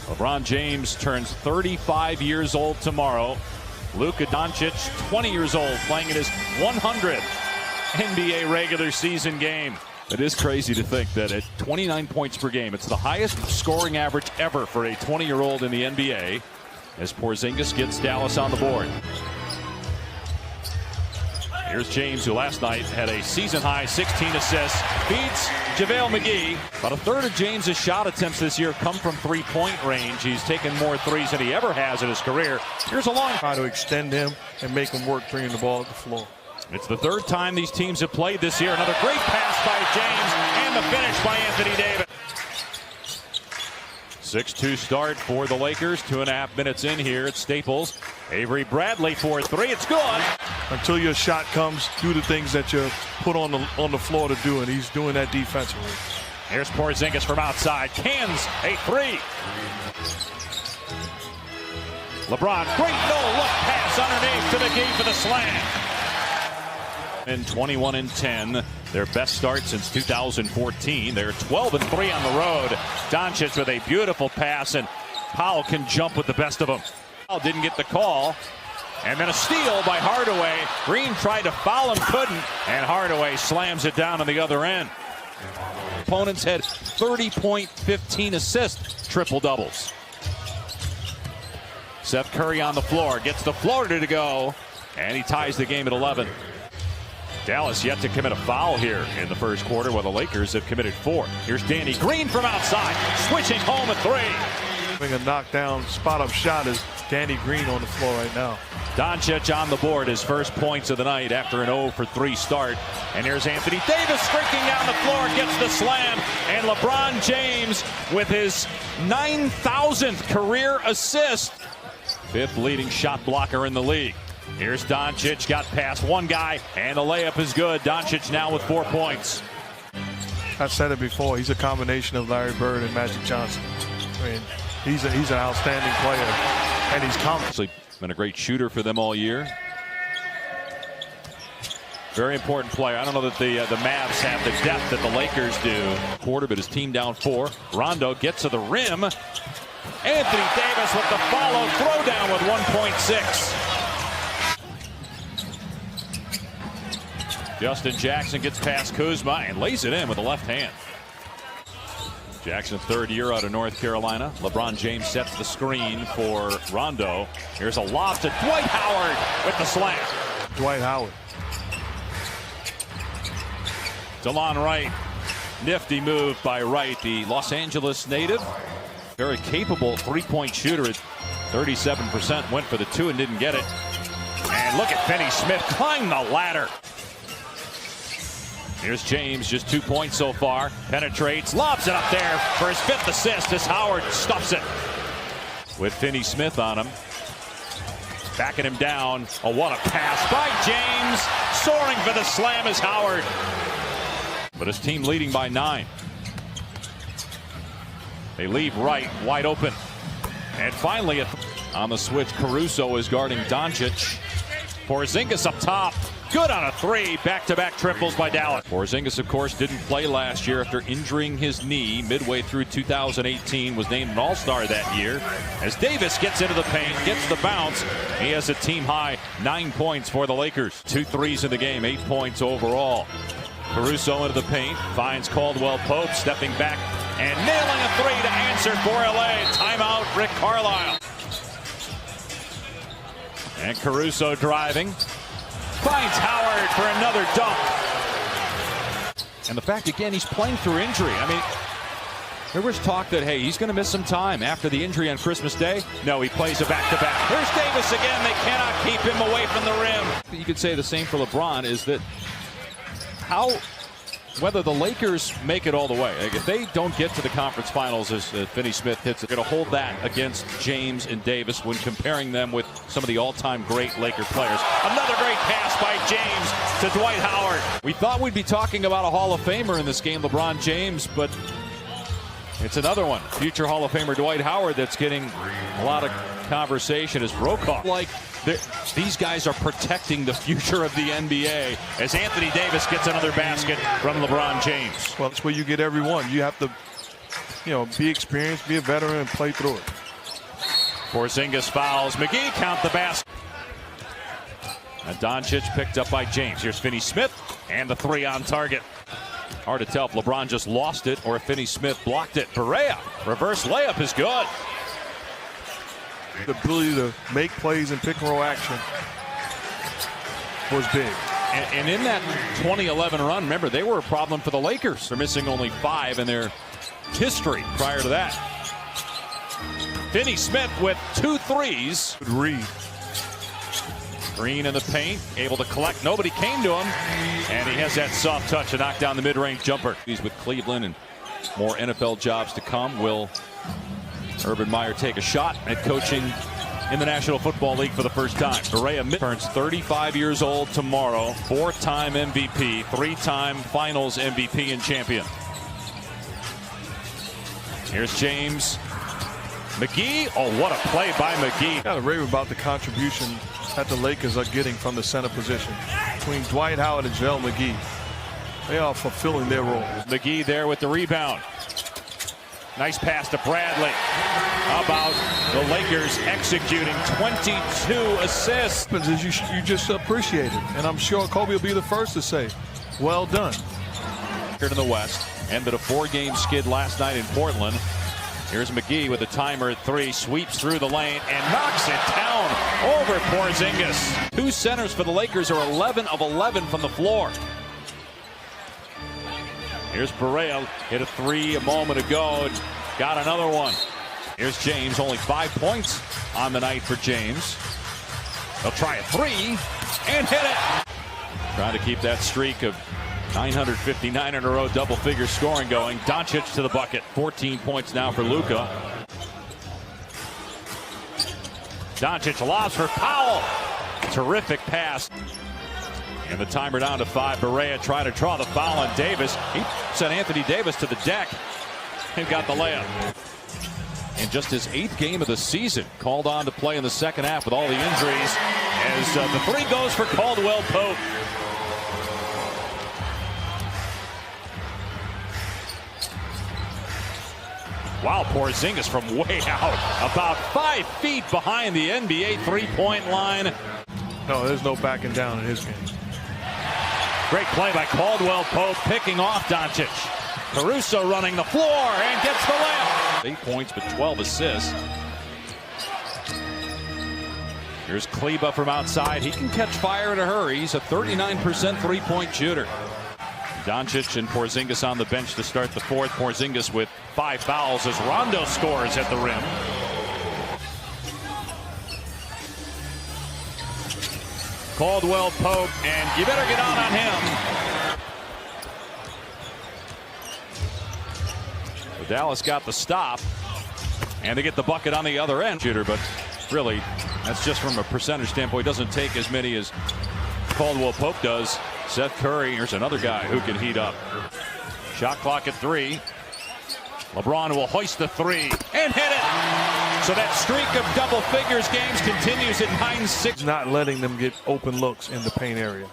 LeBron James turns 35 years old tomorrow. Luka Doncic, 20 years old, playing in his 100th NBA regular season game. It is crazy to think that at 29 points per game, it's the highest scoring average ever for a 20-year-old in the NBA, as Porzingis gets Dallas on the board. Here's James, who last night had a season-high 16 assists, beats JaVale McGee. About a third of James's shot attempts this year come from three-point range. He's taken more threes than he ever has in his career. Here's a long try to extend him and make him work bringing the ball to the floor. It's the third time these teams have played this year. Another great pass by James, and the finish by Anthony Davis. 6-2 start for the Lakers. 2.5 minutes in here at Staples. Avery Bradley for three. It's good. Until your shot comes, do the things that you're put on the floor to do, and he's doing that defensively. Here's Porzingis from outside. Cans a three. LeBron, great no-look pass underneath to McGee for the slam. And 21-10, their best start since 2014. They're 12-3 on the road. Doncic with a beautiful pass, and Powell can jump with the best of them. Powell didn't get the call, and then a steal by Hardaway. Green tried to foul him, couldn't, and Hardaway slams it down on the other end. Opponents had 30-point, 15 assist triple-doubles. Seth Curry on the floor, gets the floater to go, and he ties the game at 11. Dallas yet to commit a foul here in the first quarter, while the Lakers have committed 4. Here's Danny Green from outside, switching home at 3. Having a knockdown spot-up shot is Danny Green on the floor right now. Doncic on the board, his first points of the night after an 0-for-3 start. And here's Anthony Davis streaking down the floor, gets the slam, and LeBron James with his 9,000th career assist. 5th leading shot blocker in the league. Here's Doncic, got past one guy, and the layup is good. Doncic now with 4 points. I've said it before, he's a combination of Larry Bird and Magic Johnson. I mean, he's an outstanding player, and he's confident. Been a great shooter for them all year. Very important player. I don't know that the Mavs have the depth that the Lakers do. Quarter, but his team down 4. Rondo gets to the rim. Anthony Davis with the follow throwdown with 1.6. Justin Jackson gets past Kuzma and lays it in with the left hand. Jackson, 3rd year out of North Carolina. LeBron James sets the screen for Rondo. Here's a lob to Dwight Howard with the slam. Dwight Howard. DeLon Wright. Nifty move by Wright, the Los Angeles native. Very capable three-point shooter at 37%. Went for the 2 and didn't get it. And look at Finney Smith climb the ladder. Here's James, just 2 points so far. Penetrates, lobs it up there for his 5th assist as Howard stuffs it. With Finney Smith on him. Backing him down. Oh, what a pass by James. Soaring for the slam is Howard. But his team leading by 9. They leave Wright wide open. And finally, on the switch, Caruso is guarding Doncic. Porzingis up top. Good on a 3. Back-to-back triples by Dallas. Porzingis, of course, didn't play last year after injuring his knee midway through 2018. Was named an All-Star that year. As Davis gets into the paint, gets the bounce. He has a team-high 9 points for the Lakers. 2 threes in the game, 8 points overall. Caruso into the paint, finds Caldwell Pope, stepping back and nailing a 3 to answer for LA. Timeout, Rick Carlisle. And Caruso driving. Finds Howard for another dunk. And the fact, again, he's playing through injury. I mean, there was talk that, hey, he's going to miss some time after the injury on Christmas Day. No, he plays a back-to-back. Here's Davis again. They cannot keep him away from the rim. You could say the same for LeBron, is that whether the Lakers make it all the way, like if they don't get to the conference finals as Finney Smith hits it, going to hold that against James and Davis when comparing them with some of the all-time great Laker players. Another great pass by James to Dwight Howard. We thought we'd be talking about a Hall of Famer in this game, LeBron James, but it's another one. Future Hall of Famer Dwight Howard that's getting a lot of conversation as Brokaw. Like, these guys are protecting the future of the NBA as Anthony Davis gets another basket from LeBron James. Well, that's where you get everyone. You have to be experienced, be a veteran, and play through it. Porzingis fouls. McGee count the basket. And Doncic picked up by James. Here's Finney-Smith, and the three on target. Hard to tell if LeBron just lost it or if Finney-Smith blocked it. Barea, reverse layup is good. The ability to make plays in pick and roll action was big. And in that 2011 run, remember, they were a problem for the Lakers. They're missing only 5 in their history prior to that. Finney-Smith with 2 threes. Good read. Green in the paint, able to collect. Nobody came to him, and he has that soft touch to knock down the mid-range jumper. He's with Cleveland, and more NFL jobs to come. Will Urban Meyer take a shot at coaching in the National Football League for the first time? Barea turns 35 years old tomorrow. 4-time MVP, 3-time Finals MVP and champion. Here's James. McGee. Oh, what a play by McGee. Got to rave about the contribution that the Lakers are getting from the center position. Between Dwight Howard and JaVale McGee, they are fulfilling their role. McGee there with the rebound. Nice pass to Bradley. How about the Lakers executing 22 assists? As you just appreciate it, and I'm sure Kobe will be the first to say, well done. Here to the West, ended a 4-game skid last night in Portland. Here's McGee with a timer at 3, sweeps through the lane and knocks it down over Porzingis. 2 centers for the Lakers are 11 of 11 from the floor. Here's Barea, hit a 3 a moment ago, got another one. Here's James, only 5 points on the night for James. He'll try a 3 and hit it. Trying to keep that streak of 959 in a row double-figure scoring going. Doncic to the bucket. 14 points now for Luka. Doncic lobs for Powell. Terrific pass. And the timer down to 5. Barea trying to draw the foul on Davis. He sent Anthony Davis to the deck and got the layup. In just his 8th game of the season, called on to play in the second half with all the injuries as the 3 goes for Caldwell Pope. Wow, Porzingis from way out, about 5 feet behind the NBA three-point line. No, there's no backing down in his game. Great play by Caldwell Pope, picking off Doncic. Caruso running the floor and gets the layup. 8 points but 12 assists. Here's Kleba from outside. He can catch fire in a hurry. He's a 39% three-point shooter. Doncic and Porzingis on the bench to start the 4th. Porzingis with 5 fouls as Rondo scores at the rim. Caldwell Pope, and you better get out on him. But Dallas got the stop, and they get the bucket on the other end. Shooter, but really, that's just from a percentage standpoint. Doesn't take as many as Caldwell Pope does. Seth Curry, here's another guy who can heat up. Shot clock at 3. LeBron will hoist the 3 and hit it. So that streak of double figures games continues at 9-6. Not letting them get open looks in the paint area.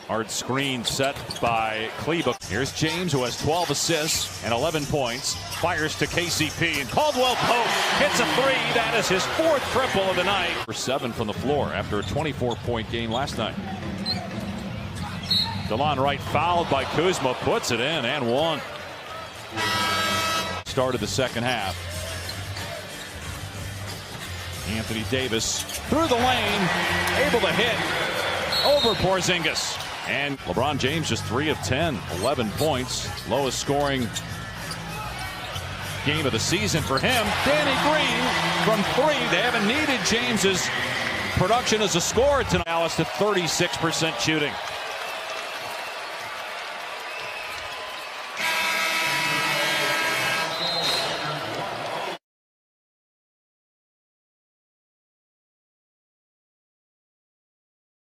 Hard screen set by Kleba. Here's James, who has 12 assists and 11 points. Fires to KCP, and Caldwell Pope hits a 3. That is his 4th triple of the night. For 7 from the floor after a 24-point game last night. DeLon Wright fouled by Kuzma, puts it in and 1. Started the second half. Anthony Davis through the lane, able to hit over Porzingis. And LeBron James just 3 of 10, 11 points, lowest scoring game of the season for him. Danny Green from 3. They haven't needed James's production as a scorer tonight. Dallas to 36% shooting.